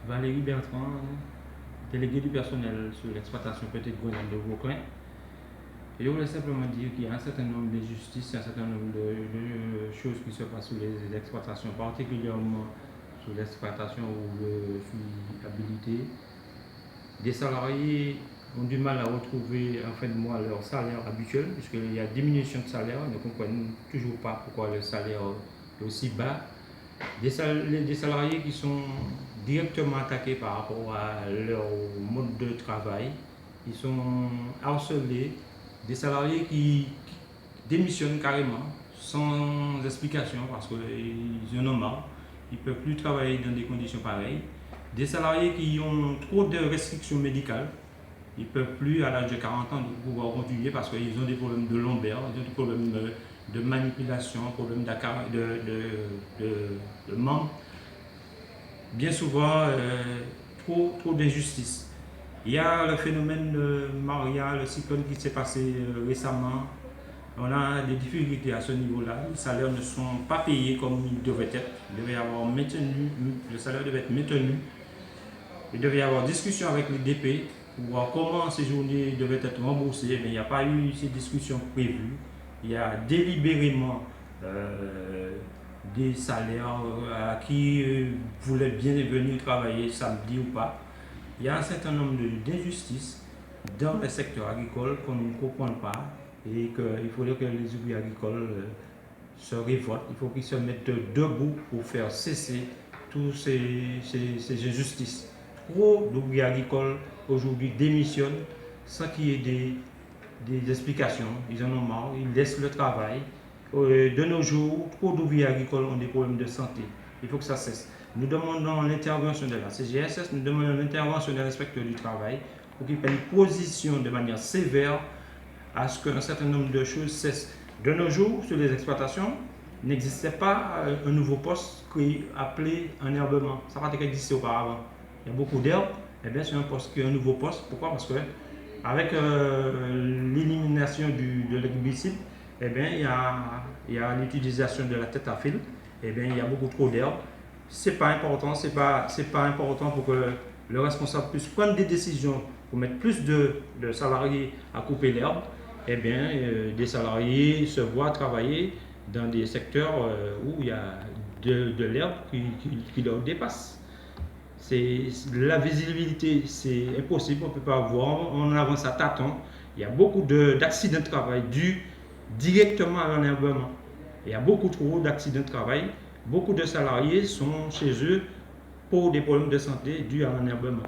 Valérie Bertrand, déléguée du personnel sur l'exploitation Petite Grenade de Vauclin. Et je voulais simplement dire qu'il y a un certain nombre d'injustices, un certain nombre de choses qui se passent sur les exploitations, particulièrement sur l'exploitation ou le fiabilité. Des salariés ont du mal à retrouver en fin de mois leur salaire habituel, puisqu'il y a diminution de salaire, ils ne comprennent toujours pas pourquoi le salaire est aussi bas. Des salariés qui sont directement attaqués par rapport à leur mode de travail, ils sont harcelés, des salariés qui démissionnent carrément sans explication parce qu'ils en ont marre, ils ne peuvent plus travailler dans des conditions pareilles. Des salariés qui ont trop de restrictions médicales, ils ne peuvent plus à l'âge de 40 ans pouvoir continuer parce qu'ils ont des problèmes de lombaire, ils ont des problèmes de manipulation, problèmes de membres. Bien souvent, trop d'injustice. Il y a le phénomène de Maria, le cyclone qui s'est passé récemment. On a des difficultés à ce niveau-là. Les salaires ne sont pas payés comme ils devraient être. Le salaire devait être maintenu. Il devait y avoir discussion avec le DP pour voir comment ces journées devaient être remboursées. Mais il n'y a pas eu ces discussions prévues. Il y a délibérément des salaires à qui voulaient bien venir travailler samedi ou pas. Il y a un certain nombre d'injustices dans le secteur agricole qu'on ne comprend pas et qu'il faudrait que les ouvriers agricoles se révoltent. Il faut qu'ils se mettent debout pour faire cesser toutes ces injustices. Trop d'ouvriers agricoles aujourd'hui démissionnent sans qu'il y ait des explications. Ils en ont marre, ils laissent le travail. De nos jours, trop d'ouvriers agricoles ont des problèmes de santé. Il faut que ça cesse. Nous demandons l'intervention de la CGSS, nous demandons l'intervention des inspecteurs du travail pour qu'ils prennent position de manière sévère à ce qu'un certain nombre de choses cessent. De nos jours, sur les exploitations, il n'existait pas un nouveau poste appelé enherbement. Ça n'a pas existé auparavant. Il y a beaucoup d'herbes, et bien c'est un nouveau poste. Pourquoi? Parce que avec l'élimination de l'herbicide, eh bien, il y a l'utilisation de la tête à fil, eh bien, il y a beaucoup trop d'herbe. C'est pas important, c'est pas important pour que le responsable puisse prendre des décisions pour mettre plus de salariés à couper l'herbe. Eh bien, des salariés se voient travailler dans des secteurs où il y a de l'herbe qui leur dépasse. La visibilité, c'est impossible, on ne peut pas voir, on avance à tâtons. Il y a beaucoup d'accidents de travail dus directement à l'enherbement. Il y a beaucoup trop d'accidents de travail. Beaucoup de salariés sont chez eux pour des problèmes de santé dus à l'enherbement.